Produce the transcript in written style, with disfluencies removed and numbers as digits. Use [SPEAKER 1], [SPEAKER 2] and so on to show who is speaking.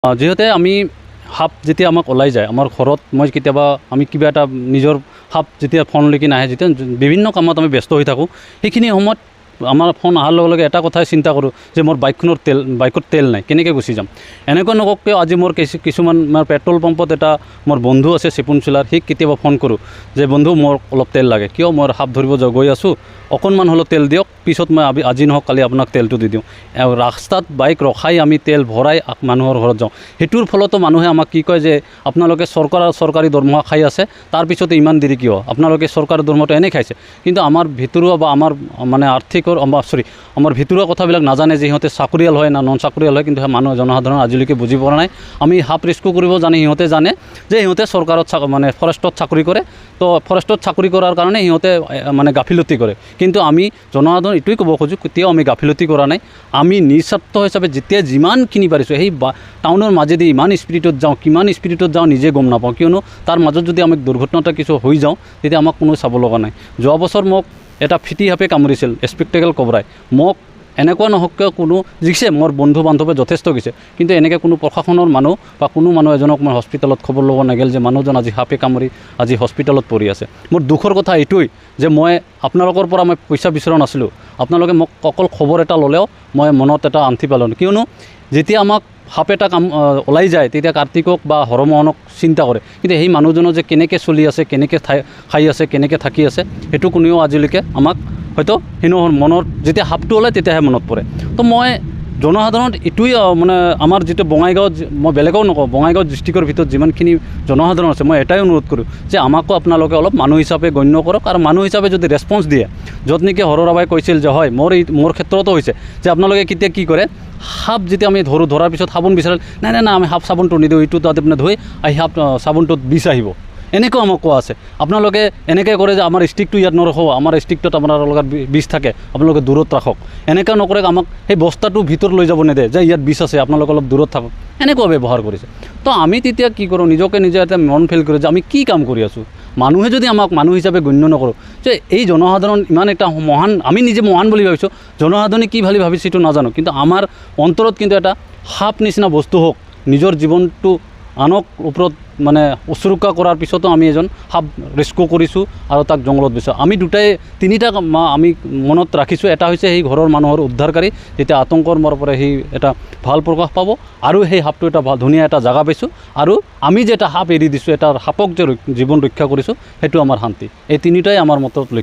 [SPEAKER 1] যিহেতু আমি সাপ যেতিয়া আমাক ওলাই যায় আমাৰ ঘৰত মই কেতিয়াবা আমি কিবা এটা নিজৰ সাপ যেতিয়া ফোনলৈকে নাহে যেতিয়া বিভিন্ন কামত আমি ব্যস্ত হৈ থাকোঁ সেইখিনি সময়ত আমাৰ ফোন অহাৰ লগে লগে এটা কথাই চিন্তা কৰোঁ যে মোৰ বাইকত তেল নাই, কেনেকৈ গুচি যাম। এনেকুৱা নকওককৈ আজি মোৰ কিছুমান পেট্ৰল পাম্পত এটা মোৰ বন্ধু আছে চিপুন চোলাৰ, সি কেতিয়াবা ফোন কৰোঁ যে বন্ধু মোৰ অলপ তেল লাগে, কিয় মই সাপ ধৰিব গৈ আছোঁ, অকণমান হ'লেও তেল দিয়ক, পিছত মই আজি নহওক কালি আপোনাক তেলটো দি দিওঁ। ৰাস্তাত বাইক ৰখাই আমি তেল ভৰাই মানুহৰ ঘৰত যাওঁ। সেইটোৰ ফলতো মানুহে আমাক কি কয় যে আপোনালোকে চৰকাৰী দৰমহা খাই আছে, তাৰপিছতে ইমান দেৰি কিয়, আপোনালোকে চৰকাৰী দৰমহাটো এনেই খাইছে। কিন্তু আমাৰ ভিতৰুৱা বা আমাৰ মানে আমাৰ ভিতৰুৱা কথাবিলাক নাজানে যে সিহঁতে চাকৰিয়াল হয় না নন চাকৰিয়াল হয়, কিন্তু মানুহ জনসাধাৰণ আজিলৈকে বুজি পৰা নাই। আমি সাপ ৰেস্কিউ কৰিব জানে, সিহঁতে জানে যে সিহঁতে চৰকাৰত মানে ফৰেষ্টত চাকৰি কৰে, তো ফৰেষ্টত চাকৰি কৰাৰ কাৰণে সিহঁতে মানে গাফিলতি কৰে। কিন্তু আমি জনসাধাৰণ এইটোৱে ক'ব খোজোঁ, কেতিয়াও আমি গাফিলতি কৰা নাই। আমি নিস্বাৰ্থ হিচাপে যেতিয়া যিমানখিনি পাৰিছোঁ সেই টাউনৰ মাজেদি ইমান স্পীডত যাওঁ, কিমান স্পীডত যাওঁ নিজে গম নাপাওঁ, কিয়নো তাৰ মাজত যদি আমাক দুৰ্ঘটনা কিছু হৈ যাওঁ তেতিয়া আমাক কোনো চাব লগা নাই। যোৱা বছৰ মোক এটা ফিটি সাপে কামুৰিছিল, স্পেক্টেকেল কবৰাই। মোক এনেকুৱা নহওককৈ কোনো জিকিছে, মোৰ বন্ধু বান্ধৱে যথেষ্ট গৈছে, কিন্তু এনেকৈ কোনো প্ৰশাসনৰ মানুহ বা কোনো মানুহ এজনক মই হস্পিটেলত খবৰ ল'ব নাগিল যে মানুহজন আজি সাপে কামুৰি আজি হস্পিটেলত পৰি আছে। মোৰ দুখৰ কথা এইটোৱেই যে মই আপোনালোকৰ পৰা মই পইচা বিচৰা নাছিলোঁ, আপোনালোকে মোক অকল খবৰ এটা ল'লেও মই মনত এটা আন্ঠি পালোঁ। কিয়নো যেতিয়া আমাক সাপ এটা ওলাই যায় তেতিয়া কাৰ্তিকক বা হৰমোহনক চিন্তা কৰে, কিন্তু সেই মানুহজনৰ যে কেনেকৈ চলি আছে, কেনেকৈ খাই আছে, কেনেকৈ থাকি আছে, সেইটো কোনেও আজিলৈকে আমাক হয়তো মনত যেতিয়া সাপটো ওলায় তেতিয়াহে মনত পৰে। তো মই জনসাধাৰণত এইটোৱেই মানে আমাৰ যিটো বঙাইগাঁৱত, মই বেলেগেও নকওঁ, বঙাইগাঁও ডিষ্ট্ৰিক্টৰ ভিতৰত যিমানখিনি জনসাধাৰণ আছে মই এটাই অনুৰোধ কৰোঁ যে আমাকো আপোনালোকে অলপ মানুহ হিচাপে গণ্য কৰক, আৰু মানুহ হিচাপে যদি ৰেছপন্স দিয়ে, য'ত নেকি হৰৰাবাই কৈছিল যে হয় মোৰ ক্ষেত্ৰতো হৈছে যে আপোনালোকে কেতিয়া কি কৰে, সাপ যেতিয়া আমি ধৰাৰ পিছত চাবোন বিচাৰিলে নাই আমি সাপ চাবোনটো নিদিওঁ, এইটো তাতে মানে ধুই আহি সাপ চাবোনটোত বিষ আহিব, এনেকুৱা আমাক কোৱা আছে। আপোনালোকে এনেকৈ কৰে যে আমাৰ ষ্টিকটো ইয়াত নৰখাব, আমাৰ ষ্টিকটোত আপোনালোকৰ বিষ থাকে, আপোনালোকে দূৰত ৰাখক। এনেকুৱা নকৰে আমাক সেই বস্তাটো ভিতৰত লৈ যাব নেদে যে ইয়াত বিষ আছে, আপোনালোকে অলপ দূৰত থাকক, এনেকুৱা ব্যৱহাৰ কৰিছে। তো আমি তেতিয়া কি কৰোঁ, নিজকে নিজে এটা মন ফিল কৰোঁ যে আমি কি কাম কৰি আছোঁ। মানুহে যদি আমাক মানুহ হিচাপে গণ্য নকৰোঁ, যে এই জনসাধাৰণ ইমান এটা মহান, আমি নিজে মহান বুলি ভাবিছোঁ, জনসাধাৰণে কি ভাবিছে এইটো নাজানো, কিন্তু আমাৰ অন্তৰত কিন্তু এটা সাপ নিচিনা বস্তু হওক, নিজৰ জীৱনটো আনক ওপৰত মানে উৎসৰ্গা কৰাৰ পিছতো আমি এজন সাপ ৰেস্কিউ কৰিছোঁ আৰু তাক জংঘলত বিচাৰোঁ। আমি তিনিটা আমি মনত ৰাখিছোঁ। এটা হৈছে সেই ঘৰৰ মানুহৰ উদ্ধাৰকাৰী, যেতিয়া আতংকৰ পৰা সেই এটা ভাল প্ৰকাশ পাব, আৰু সেই সাপটো এটা ধুনীয়া এটা জেগা পাইছোঁ, আৰু আমি যে এটা সাপ এৰি দিছোঁ, এটা সাপক যে জীৱন ৰক্ষা কৰিছোঁ, সেইটো আমাৰ শান্তি। এই তিনিটাই আমাৰ মতত লক্ষ্য।